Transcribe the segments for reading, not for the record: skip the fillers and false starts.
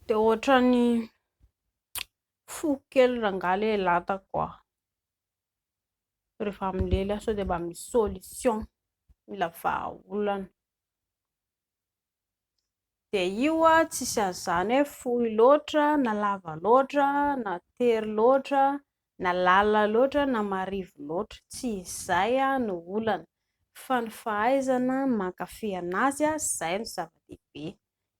De ohatrany fo kely rangaly latako rehefa amilely aho sao dia mba misy solution mila vahaolana. Dia io tsisy an'izany hoe fohy loatra na lava loatra na tery loatra na lalina loatra na marivy loatra, tsy izay no olana fa ny fahaizana mankafy anazy izay no zava-dehibe.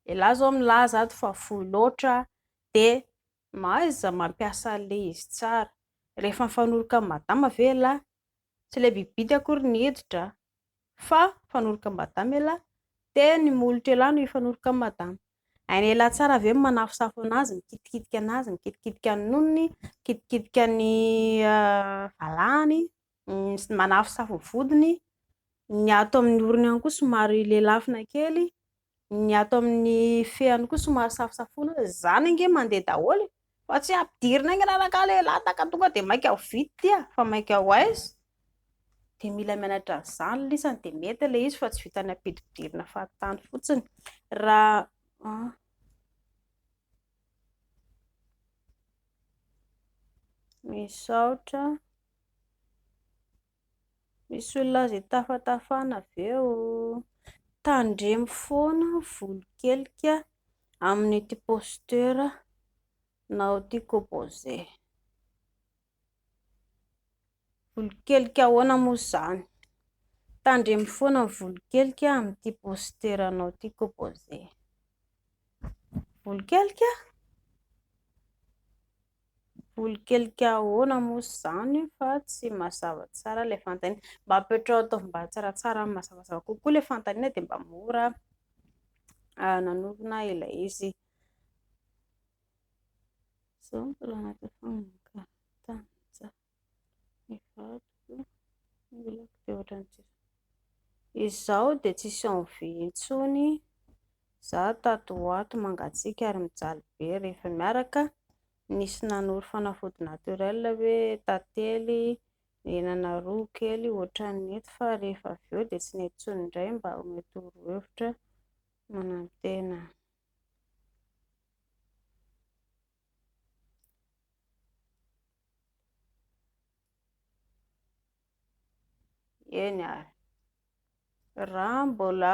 Ialahy zao milaza ato fa fohy loatra dia aiza mampiasa an'ilay izy tsara, rehefa mifanoroka amin'ny madama ve ialahy? Tsy ilay bibidy akory ny hiditra fa mifanoroka amin'ny madama ialahy dia ny molotra ialahy no hifanoroka amin'ny madama. Hain'ny ialahy tsara ve ny manafosafo anazy, mikitikitika anazy, mikitikitika ny nonony, mikitikitika ny valahany, manafosafo ny vodiny, ny ato amin'ny orony ihany koa somary lelafina kely, ny ato amin'ny fehany koa somary safosafoina, izany ange mandeha daholo fa tsy ampidirina any raha lehilahy taka tonga dia mainka ho vity fa mainka ho aiza. Dia mila mianatra an'izany ilay isany dia mety ilay izy fa tsy vitany ampidirirana fahatany fotsiny. Raha misaotra, misy olona izay tafatafana avy eo, tandremo foana volokelika amin'ity postura nautico-posé. Volokelika ahoana moa izany? Tandremo foana ny volokelika amin'ity postura nautico-posé. Volokelika? Volokelika ahoana moa izany fa tsy mazava tsara ilay fanontaniana. Mba apetrao ataovy-mba tsaratsara mazavazava kokoa ilay fanontaniana dia mba mora nanorina ilay izy. Izaho dia tsisy envie intsony, izaho tato ho ato mangatsiaka ary mijaly be rehefa miaraka. Nisy nanoro fanafody naturel hoe tantely, henana roa kely ohatran'ny eto fa rehefa avy eo dia tsy nety intsony indray mba homey torohevitra manantena. Eny ary, raha mbola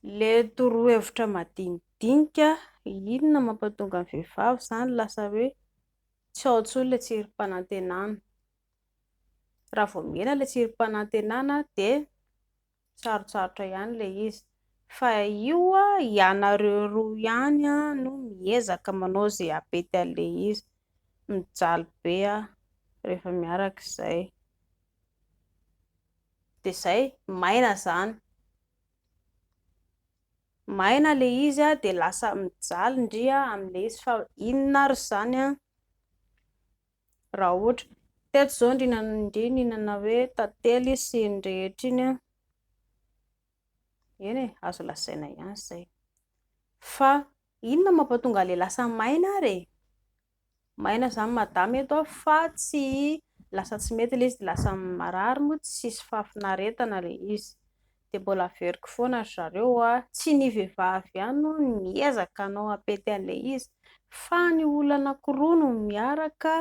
ilay torohevitra madinidinika, inona mampatonga ny vehivavy izany lasa hoe tsy ao intsony ilay tsirom-panantenana. Raha vao mihena ilay tsirom-panantenana dia sarotsarotra ihany ilay izy, fa io ianareo roa ihany no miezaka manao izay hampety an'ilay izy, mijaly be rehefa miaraka izay. Dia izay, maina izany, maina ilay izy dia lasa mijaly ndria amin'ilay izy, fa inona ary izany raha ohatra teto izao ndry nihinana hoe tantely sy ny rehetra iny eny e, azo lazaina ihany izay, fa inona mampatonga ilay lasa maina ary e? Maina izany madama eto fa tsy lasa tsy mety ilay izy dia lasa marary moa, tsisy fahafinaretana ilay izy. Dia mbola averiko foana ry zareo tsy ny vehivavy ihany no miezaka hanao hampety an'ilay izy fa ny olona anankiroa no miaraka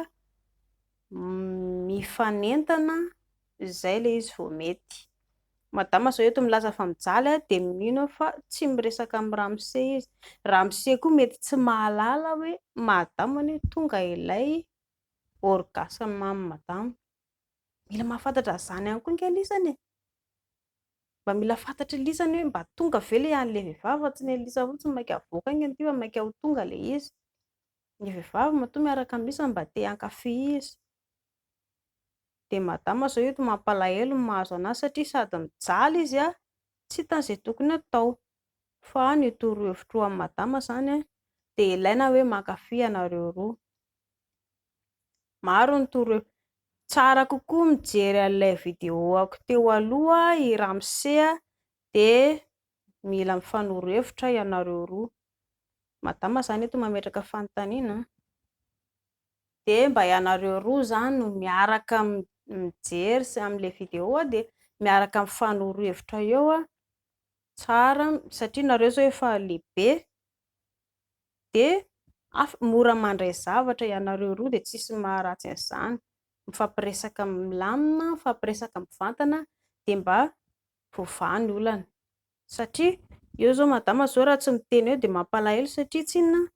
mifanentana izay ilay izy vao mety. Madama izao eto milaza fa mijaly dia mino fa tsy miresaka amin'ny ramose izy. Ramose koa mety tsy mahalala hoe madama anie tonga ilay orgasme amin'ny madama. Mila mahafantatra an'izany ihany koa ange lisany e, mba mila fantatra lisany hoe mba tonga ve ilay an'ilay vehivavy fa tsy ny lisa fotsiny maika avoaka ange ity fa maika ho tonga ilay izy. Ny vehivavy matoa miaraka amin'ny lisany mba te hankafy izy. Dia madama izao eto mampalahelo ny mahazo anazy satria sady mijaly izy tsy hitan'izay tokony atao, fa ny torohevitro amin'ny madama izany dia ilaina hoe mankafy ianareo roa. Maro ny torohevitra, tsara kokoa mijery an'ilay vidéo-ako teo aloha i ramose dia mila mifanorohevitra ianareo roa. Madama izany eto mametraka fanontaniana dia mba ianareo roa izany no miaraka mijery amin'ilay vidéo dia miaraka mifanorohevitra eo Tsara satria nareo zao efa lehibe de mora mandray zavatra ianareo roa de tsisy maharatsy an'izany. Mifampiresaka milamina, mifampiresaka mivantana de mba voavaha ny olana. Satria eo zao madama zao raha tsy miteny eo de mampalahelo satria tsy inona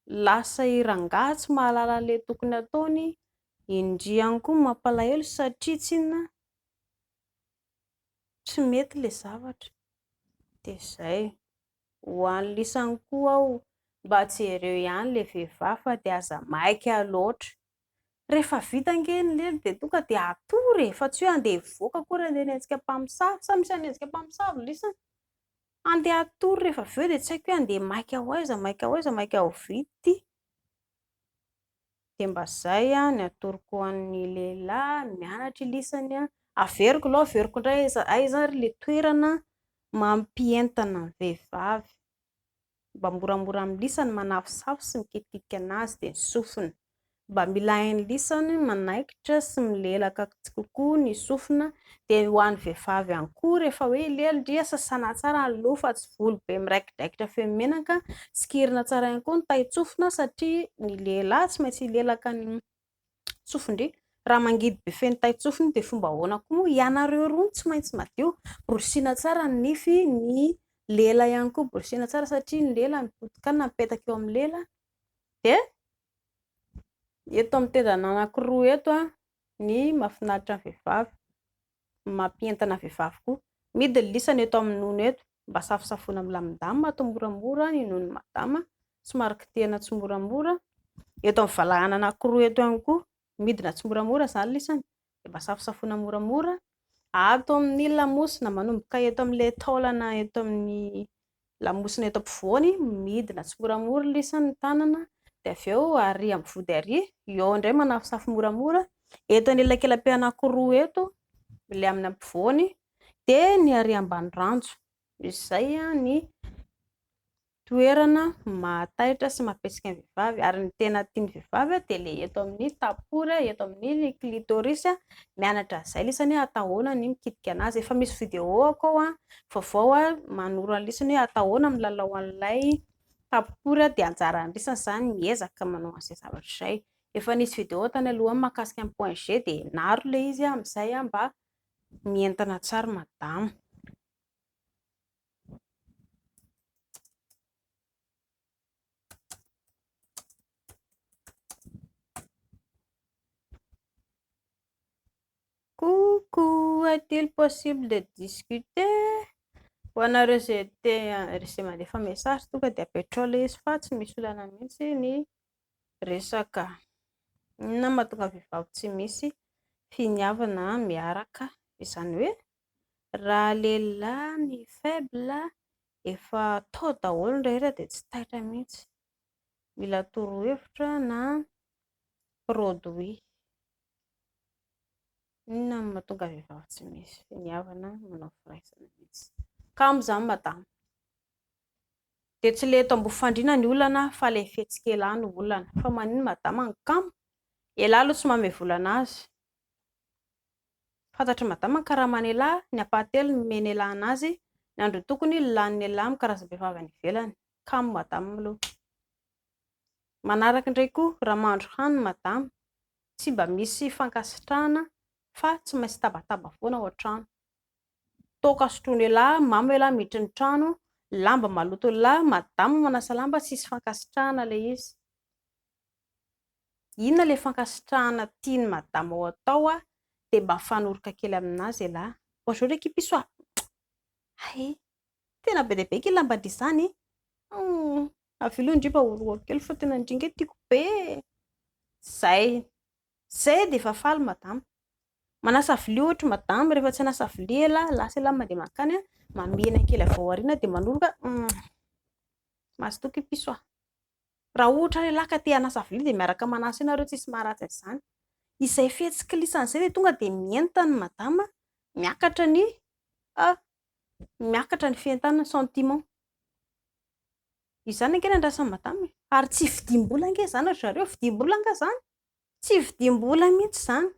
lasa irangaha tsy mahalala an'ilay tokony ataony. Indriany koa mampalahelo satria tsy inona tsy mety ilay zavatra. De zay ho an'ny lisany koa aho mba jereo ihany ilay vehivavy fa de aza maika loatra. Rehefa vita ange ny lelo de tonga de atory fa tsy hoe andeha hivoaka akory andeha hanenjika mpamosavy sa misy hanenjika mpamosavy lisany. Andeha atory rehefa avy eo de tsy haiko hoe andeha maika ho aiza, maika ho aiza, maika ho vity. De mba zay ny atoroko an'ny lehilahy mianatra lisany averiko aloha averiko indray aiza ary le toerana mampientana ny vehivavy mba moramora amin'ny lisany manafosafo sy mikitikitika anazy de ny sofina. Mba mila hain'ny lisany manaikitra sy milelaka kokoa ny sofina. De ho an'ny vehivavy ihany koa rehefa hoe lelo ndria sasana tsara ny loha fa tsy volo be miraikidraikitra feno menaka, sikirina tsara ihany koa ny tai-tsofina satria ny lehilahy tsy maintsy hilelaka ny sofindry. Raha mangidy be feno tai-tsofina de fomba ahoana koa moa ianareo roa tsy maintsy madio. Borosiana tsara ny nify, ny lela ihany koa borosiana tsara satria ny lela mipotika mipetaka eo amin'ny lela. De eto amin'ny tendana anankiroa eto ny mahafinaritra ny vehivavy, mampientana vehivavy koa. Midy ny lisany eto amin'ny nono eto mba safosafoina milamindamina atao moramora ny nono madama, somary kitihana tsy moramora. Eto amin'ny valahana anankiroa eto ihany koa midina tsy moramora izany lisany de mba safosafoina moramora. Ato amin'ny lamosina manomboka eto amin'ilay taolana eto amin'ny lamosina eto ampovoany midina tsy moramora lisany ny tanana. De avy eo arỳ amin'ny vody arỳ eo indray manafosafo moramora. Eto an'elakelam-pe anankiroa eto ilay amin'ny ampovoany de ny arỳ ambany ranjo. Izay ny toerana mahataitra sy mampihetsika ny vehivavy ary ny tena tian'ny vehivavy de le eto amin'ny tapory, eto amin'ny clitoris mianatra izay lisany atao ahoana ny mikitika anazy. Efa misy vidéo akao vaovao manoro ny lisany hoe atao ahoana amin'ny lalao an'ilay tapory de anjaran'ny lisany izany miezaka manao an'izay zavatra izay. Efa nisy vidéo tany aloha mahakasika ny point G de naro le izy amin'izay mba mientana tsara madama. Coucou, est-il possible de discuter? Ho anareo izay mandefa message tonga de apetrao ilay izy fa tsy misy olana mihitsy ny resaka. Inona mahatonga vehivavy tsy misy finiavana miaraka? Izany hoe raha lehilahy ny faible efa tao daholo ny rehetra de tsy taitra mihitsy. Mila torohevitra na produit. Inona no mahatonga vehivavy tsy misy finiavana manao firaisana mihitsy? Kamo izany madama. De tsy le eto ambofandriana ny olana fa le fihetsika ny olana. Fa manino madama ny kamo? Elahy aloha tsy manome vola anazy. Fantatry madama karaman'ny elahy, ny apahatelo no nomeny elahy anazy, ny andro tokony lanin'ny elahy amin'ny karazam-behivavy any ivelany. Kamo madama aloha. Manaraka indray koa raha mahandro hanina madama, tsy mba misy fankasitrahana fa tsy maintsy tabataba foana ao an-trano. Toaka sotroin'ny elahy, mamo elahy miditra ny trano, lamba maloto elahy, madama manasa lamba, tsisy fankasitrahana ilay izy. Inona ilay fankasitrahana tiany madama ho atao de mba mifanoroka kely aminazy elahy. Ohatry hoe kipiso ay tena be dia be ky lamba-ndry izany. Avy aloha indry mba horohako kely fa tena indringa tiako be. Zay de efa faly madama. Manasa vilia ohatra madama, rehefa tsy hanasa vilia elahy, lasa elahy mandeha mankany mamena kely avy ao aoriana de manoroka mahazo toa kipiso Raha ohatra elahy ka te hanasa vilia de miaraka manasa ianareo tsisy maharatsy an'izany. Izay fihetsika lisany izay de tonga de mientana ny madama, miakatra ny fientanana sentiment. Izany ange ny andrasan'ny madama ary tsy vidim-bola ange izany ry zareo, vidim-bola anga izany? Tsy vidim-bola mihitsy izany.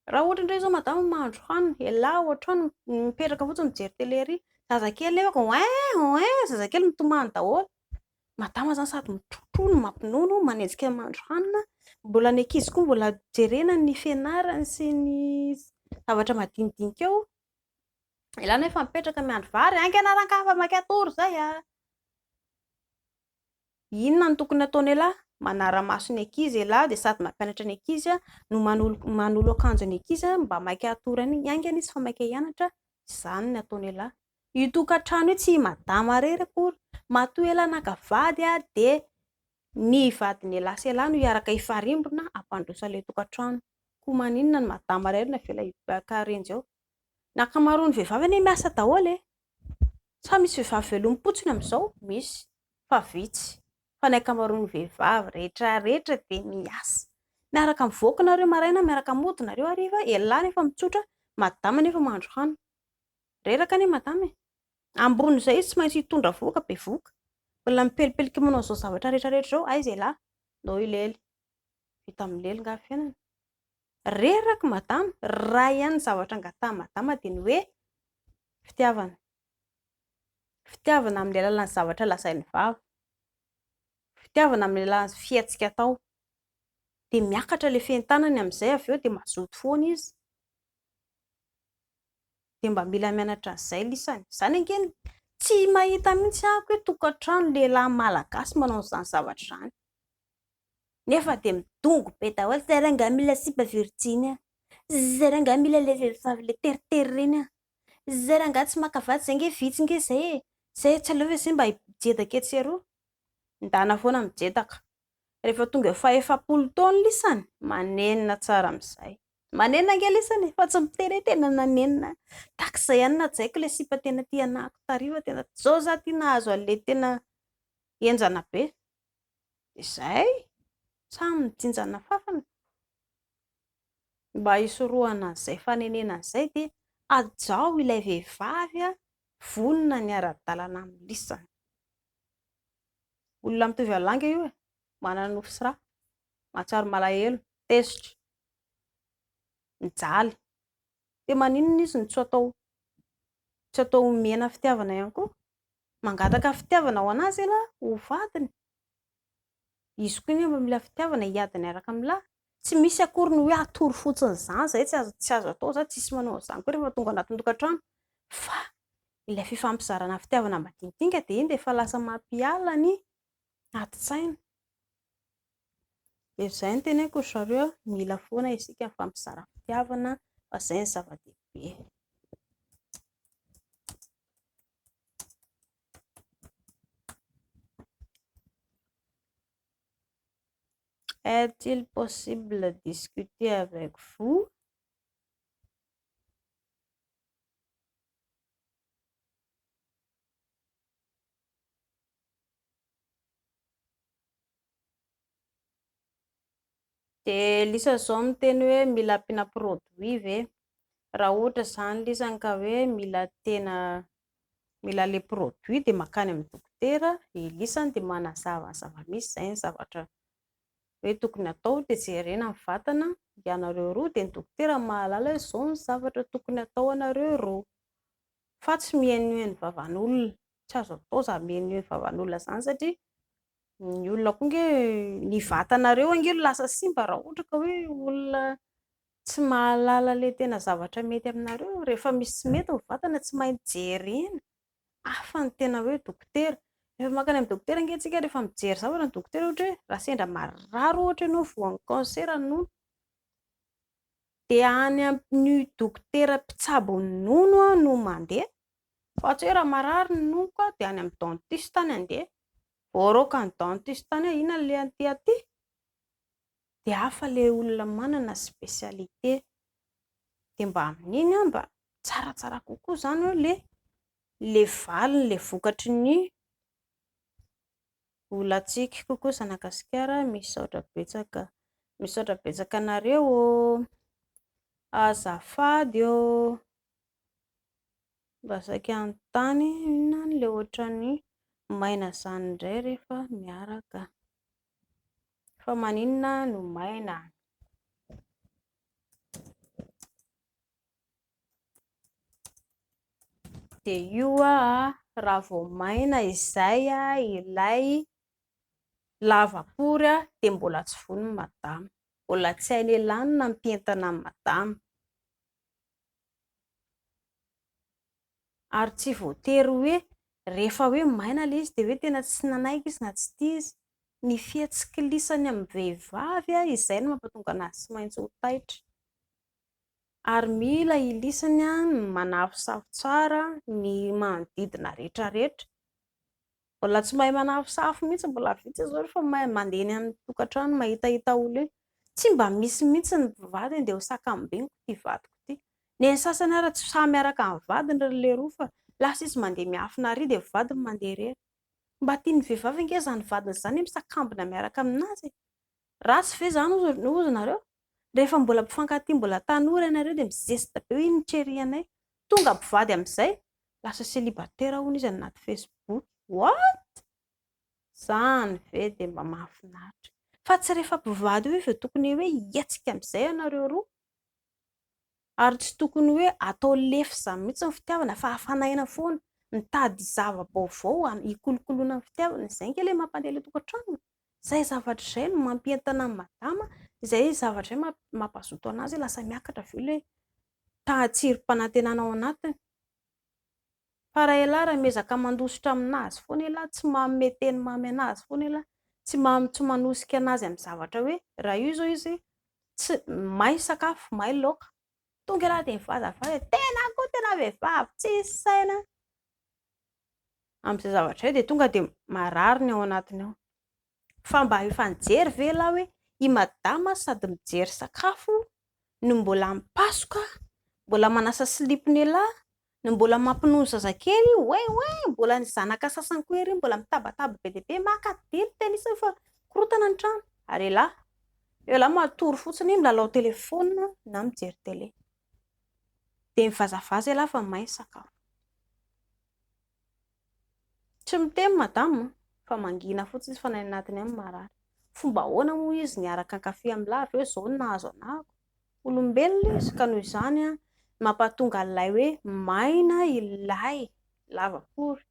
Raha ohatra indray zao madama mahandro hanina, ialahy ao an-trano mipetraka fotsiny mijery télé ery, zazakely nefa oin zazakely mitomany daholo. Madama zany sady mitrotrono, mampinono, manenjika mahandro hanina, mbola ny ankizy koa mbola jerena ny fianarany sy ny zavatra madinidinika eo. Ialahy nefa mipetraka miandry vary, ankianaran-kafa maka tory zay a. Inona no tokony ataony ialahy? Manara-maso ny ankizy ialahy dia sady mampianatra ny ankizy no manolo akanjo ny ankizy mba maika atorany aingana izy fa maika hianatra. Izany no ataony ialahy. Io tokantrano io tsy madama irery akory, matoa ialahy naka vady dia ny vadiny ialahy sy ialahy no hiaraka hifarimbona hampandroso ilay tokantrano. Koa maninona ny madama irery na avela hikarenjy ao. Ny ankamaroan'ny vehivavy anie miasa daholo e. Sa misy vehivavy velom-potsiny amin'izao? Misy, fa vitsy. Fa ny ankamaroan'ny vehivavy rehetra dia miasa. Miaraka mivoaka nareo maraina, miaraka mody nareo hariva, ialahy nefa mitsotra, madama nefa mahandro hanina. Reraka anie madama e. Ambonin'izay izy tsy maintsy hitondra voka be voka. Mbola mipelipelika manao izao zavatra rehetra izao, aiza ialahy? Nao ilely. Vita milely nga fiainana. Reraka madama, raha ihany zavatra angataha madama dia ny hoe fitiavana. Fitiavana amin'ny alalan'ny zavatra lazain'ny vava. Fitiavana amin'ny alalan'ny fietsika atao. Dia miakatra ilay fientanany amin'izay avy eo dia mazoto foana izy. Dia mba mila mianatra an'izay lisany. Izany angeny tsy mahita mihitsy ahako hoe tokantrano lehilahy malagasy manao an'izany zavatra izany. Nefa dia midongo be daholo, zareo angaha mila sipa virjiny, zareo angaha mila ilay vehivavy ilay teritery ireny, zareo angaha tsy maka vady izay nge vitsy nge izay e. Izay tsy aleo ve izay mba hijedaka etsy aroa? Ndana foana mijedaka. Rehefa tonga eo faha-efapolo taona lisany, manenina tsara amin'izay. Manenina ange lisany fa tsy mitenitena nanenina. Takizay ihany najaiko ilay sipa tena tia anahako tariva, tena zao za tia nahazo an'ilay tena henjana be. Izay, samy mijinjana fafana. Mba hisorohana an'izay fanenena an'izay dia ajao ilay vehivavy vonona ny ara-dalàna amin'ny lisany. Olona mitovy alanga io e, manana nofo sy rà, mahatsaro malahelo, tezitra, mijaly. Dia maninona izy no tsy atao mena fitiavana ihany koa? Mangataka fitiavana ho anazy ialahy, ho vadiny. Izy koa nefa mila fitiavana hiady araka amin'ny lahy. Tsy misy akory ny hoe atory fotsiny izany, izay tsy azo atao, za tsisy manao an'izany koa rehefa tonga anatin'ny tokantrano. Fa ilay fifampizarana fitiavana madinidinika dia iny dia efa lasa mampiala ny ati-tsaina. Dia izay no teneniko ry zareo, mila foana isika mifampizara fitiavana fa izay ny zava-dehibe. Est-il possible de discuter avec vous? Dia lisa izao miteny hoe mila ampiana produit ve? Raha ohatra izany lisany ka hoe mila ilay produit dia makany amin'ny dokotera, lisany dia manazava ny zava-misy, izay ny zavatra hoe tokony atao dia jerena ny vatana ianareo roa dia ny dokotera mahalala hoe izao ny zavatra tokony atao anareo roa. Fa tsy mihainohaino vavan'olona, tsy azo atao za mihainohaino vavan'olona izany satria ny olona koa nge ny vatanareo ange no lasa simba raha ohatra ka hoe olona tsy mahalala ilay tena zavatra mety aminareo. Rehefa misy tsy mety ny vatana tsy maintsy jerena. Hafa ny tena hoe dokotera. Rehefa makany amin'ny dokotera ange tsika rehefa mijery zavatra ny dokotera ohatra hoe raha sendra marary ohatra ianao voan'ny kansera no dia any amin'ny dokotera mpitsabo nono no mandeha. Fa tsy hoe raha marary ny nonoko dia any amin'ny dentiste any andeha. Voaroaka ny dentiste tany hoe inona ilay anty aty? Dia hafa ilay olona manana spesialite. Dia mba amin'iny mba tsaratsara kokoa izany hoe ilay valiny, ilay vokatry ny olantsika kokoa Sanagasikara. Misaotra betsaka anareo. Azafady mba saika anontany inona ilay ohatran'ny maina izany indray rehefa miaraka. Fa maninona no maina? dia io raha vao maina izay ilay lavapory dia mbola tsy vonony madama, mbola tsy hainy lanina mpientana amin'ny madama. Ary tsy voatery hoe rehefa hoe maina ilay izy dia hoe tena tsy nanaiky izy na tsy tia izy. Ny fihetsikilisany amin'ny vehivavy izay no mampatonga anazy tsy maintsy ho taitra. Ary mila ilisany manafosafo tsara ny manodidina rehetrarehetra. Mbola tsy mahay manafosafo mihitsy, mbola vitsy izao rehefa mandeha eny amin'ny tokantrano mahitahita olona eo. Tsy mba misy mihitsy ny vadiny dia ho sakambengoko ity vadiko ity. Ny sasany ary tsy samy miaraka amin'ny vadiny ilay roa fa lasa izy mandeha miafina ary dia vadiny mandeha irery. Mba tian'ny vehivavy ange izany vadiny izany misakambina miaraka aminazy. Ratsy ve izany hoy nareo? Rehefa mbola mpifankatia mbola tanora ianareo dia mizesta be hoe nitrery tonga mpivady amin'izay lasa célibataire hono izy anaty Facebook. What? Izany ve dia mba mahafinaritra. Fa tsy rehefa mpivady hoe vao tokony hoe hihetsika amin'izay ianareo roa. Ary tsy tokony hoe atao lefy izany mihitsy ny fitiavana fa hafanaina foana, mitady zava-baovao hikolokoloana ny fitiavana. Izay ange ilay mampandeha ilay tokantrano. Izay zavatra izay no mampientana amin'ny madama, izay zavatra izay mampazoto anazy lasa miakatra avy eo ilay tahirim-panantenana ao anatiny. Fa raha ialahy raha miezaka mandositra aminazy foana ialahy, tsy manome teny mamy anazy foana ialahy, tsy manosika anazy amin'ny zavatra hoe raha io izao izy tsy may sakafo, may laoka. Tonga ialahy dia mivazavaza tena koa tena vehivavy tsisy saina. Amin'izay zavatra izay dia tonga dia marary ny ao anatiny ao. Fa mba efa nijery ve ialahy hoe i madama sady mijery sakafo no mbola mipasoka, mbola manasa silipony ialahy, no mbola mampinono zazakely, mbola ny zanaka sasany koa ery mbola mitabataba be dia be maka dily tena isany fa korotana ny trano. Ary ialahy matory fotsiny milalao telefona na mijery tele. Dia mivazavaza ialahy fa may sakafo. Tsy miteny madama fa mangina fotsiny izy fa ny anatiny any marary. Fomba ahoana moa izy niaraka ankafy amin'ny lahy avy eo izao no nahazo anahako. Olombelona izy ka noho izany mampatonga an'ilay hoe maina ilay lavapory.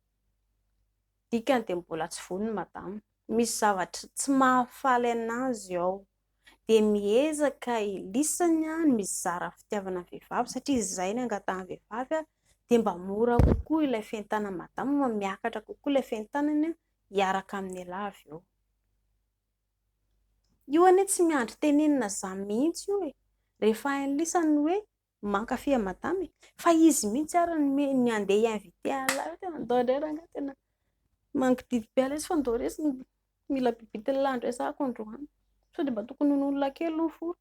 Dikany dia mbola tsy vonony madama. Misy zavatra tsy mahafaly anazy ao. Dia miezaka ilisany ny mizara fitiavana vehivavy satria izay no angatahany vehivavy dia mba mora kokoa ilay fientanana madama, miakatra kokoa ilay fientanana hiaraka amin'ny lahy avy eo. Io anie tsy miandry tenenina izany mihitsy io e. Rehefa hain'lisany hoe mankafy madama fa izy mihitsy ary ny andeha hi-invité lahy tena ndao indray tena mangididy be izy fa ndao resy mila bibity ny lahy andresako androany. Sao dia mba tokony olona kely no foro.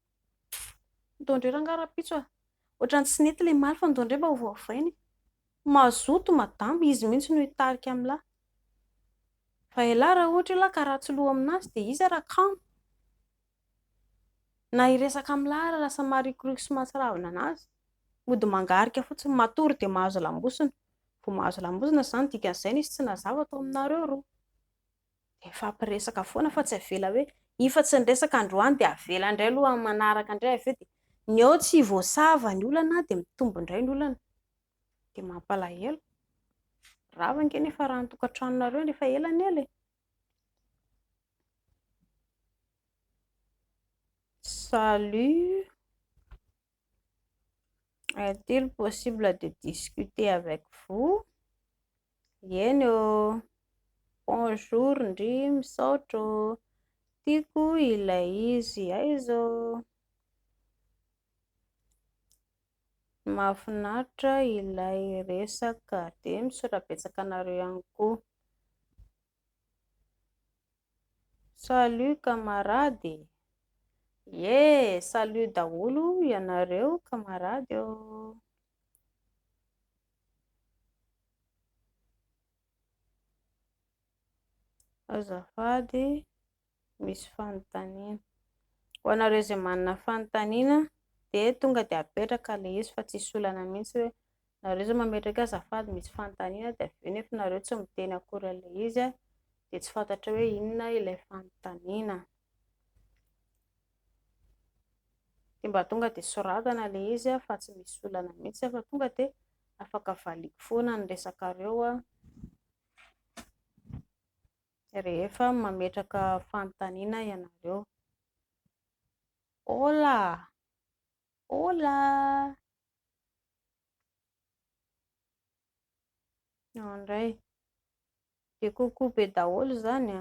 Ndao indray rangarapitso ohatran'ny tsy nety ilay maly fa ndao indray mba ho voavainy. Mazoto madama izy mihitsy no hitarika amin'ny lahy. Fa ialahy raha ohatra ialahy ka ratsy loha aminazy dia izy ara kamo. Na hiresaka amin'ny lahy lasa marikoriko sy mahatsiravina anazy. Mody mangarika fotsiny matory dia mahazo lambosina. Vao mahazo lambosina izany dikan'izay izy tsy nazava tao aminareo roa. Dia fampiresaka foana fa tsy avela hoe ifa tsy niresaka androany dia avela indray aloha amin'ny manaraka indray avy eo dia ny ao tsy voasava ny olana dia mitombo indray ny olana. Dia mampalahelo. Rava ange nefa raha ny tokantranonareo nefa ela. Salut. Est-il possible de discuter avec vous? Yeno. Bonjour, ndry misaotro. Tiako ilay izy aizo. Mahafinaritra ilay resaka dia misorabetsaka anareo ihany koa. Salut camarade. Salut daholo ianareo camarade. Azafady misy fanontaniana. Ho anareo izay manana fanontaniana dia tonga dia apetraka ilay izy fa tsisy olana mihitsy hoe nareo izao mametraka azafady misy fanontaniana dia avy eo nefa nareo tsy miteny akory ilay izy dia tsy fantatra hoe inona ilay fanontaniana. Dia mba tonga dia soratana ilay izy fa tsy misy olana mihitsy fa tonga dia afaka valiko foana ny resakareo rehefa mametraka fanontaniana ianareo. Hola, hola. Andray de kokoa be daholo zany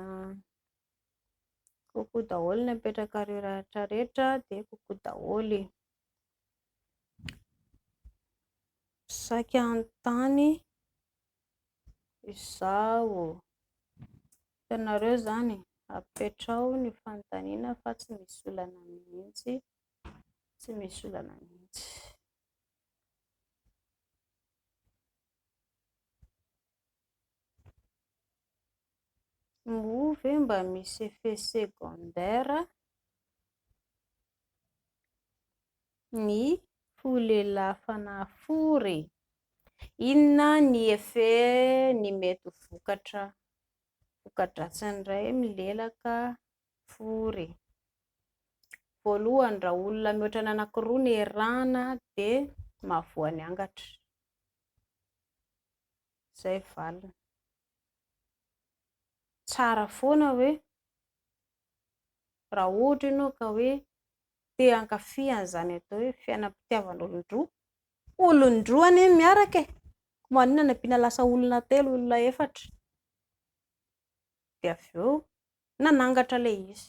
kokoa daholo ny apetrakareo rehetra rehetra de kokoa daholo. Saika an-tany izao. Itanareo zany apetrao ny fanontaniana fa tsy misy olana mihitsy, tsy misy olana mihitsy. Move mba misy effet secondaire ny folelafana fory. Inona ny effet ny mety voka-dratsin'iray milelaka fory? Voalohany, raha olona mihoatra ny anankiroa ny erahana dia mahavoa ny angatra. Izay valiny. Tsara foana hoe raha ohatra ianao ka hoe te hankafy an'izany atao hoe fiainam-pitiavan'olon-droa, olon-droa anie miaraka e, maninona ny ampiana lasa olona telo, olona efatra, dia avy eo nanangatra ilay izy.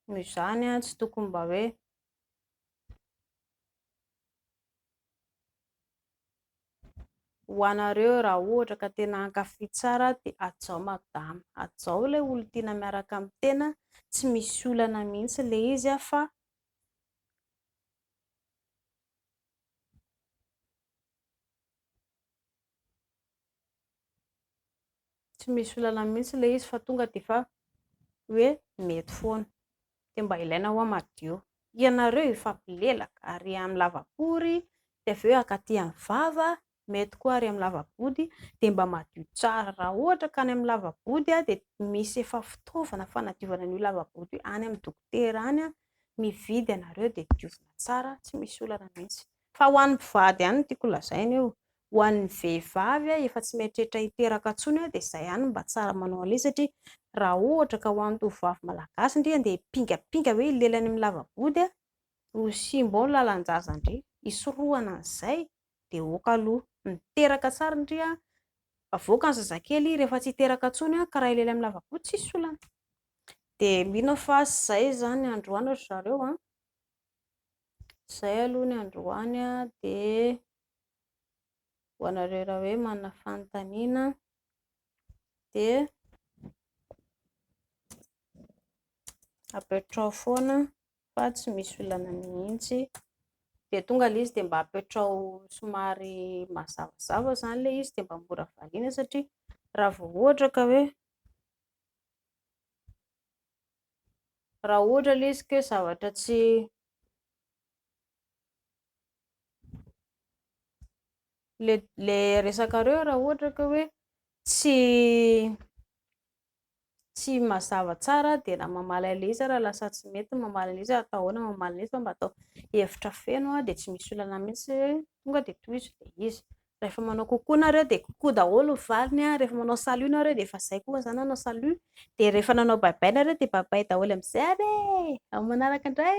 Noho izany tsy tokony mba hoe ho anareo raha ohatra ka tena hankafy tsara dia atao madama, atao ilay olo tiana miaraka amin'ny tena, tsy misy olana mihitsy ilay izy fa tsy misy olana mihitsy ilay izy fa tonga dia efa hoe mety foana, dia mba ilaina ho madio. Ianareo ifampilelaka ary amin'ny lavapory dia avy eo akaty amin'ny vava, mety koa ary amin'ny lavabody dia mba madio tsara. Raha ohatra ka any amin'ny lavabody dia misy efa fitaovana fanadiovana an'io lavabody any amin'ny dokotera any, mividy ianareo dia diovina tsara, tsy misy olana mihitsy. Fa ho an'ny mpivady ihany no tiako lazaina io. Ho an'ny vehivavy efa tsy mieritreritra hiteraka intsony dia izay ihany mba tsara manao an'ilay izy, satria raha ohatra ka ho an'ny tovovavy malagasy indrindra dia hipingapinga hoe hilelany amin'ny lavabody ho simba ao ny lalan-jaza indray, hisorohana an'izay dia oka aloha miteraka tsara indrindra, avoaka ny zazakely rehefa tsy hiteraka intsony ka raha hilely amin'ny lavabody tsisy olana. Dia mino fa izay zany androany ry zareo izay aloha ny androany dia ho anareo raha hoe manana fanontaniana dia apetrao foana fa tsy misy olana mihitsy, dia tonga ilay izy dia mba apetrao somary mazavazava izany ilay izy dia mba mora variana, satria raha vao ohatra ka hoe raha ohatra ilay izy ka hoe zavatra tsy le resakareo raha ohatra ka hoe tsy mazava tsara dia raha mamaly ilay izy, raha lasa tsy mety mamaly ilay izy, atao ahoana mamaly ilay izy fa mba atao hevitra feno dia tsy misy olana mihitsy tonga dia tohizo ilay izy. Rehefa manao kokoa nareo dia kokoa daholo ny valiny, rehefa manao salut nareo dia efa izay koa izany nanao salut, dia rehefa nanao bye bye nareo dia bye bye daholo amin'izay ary amin'ny manaraka indray.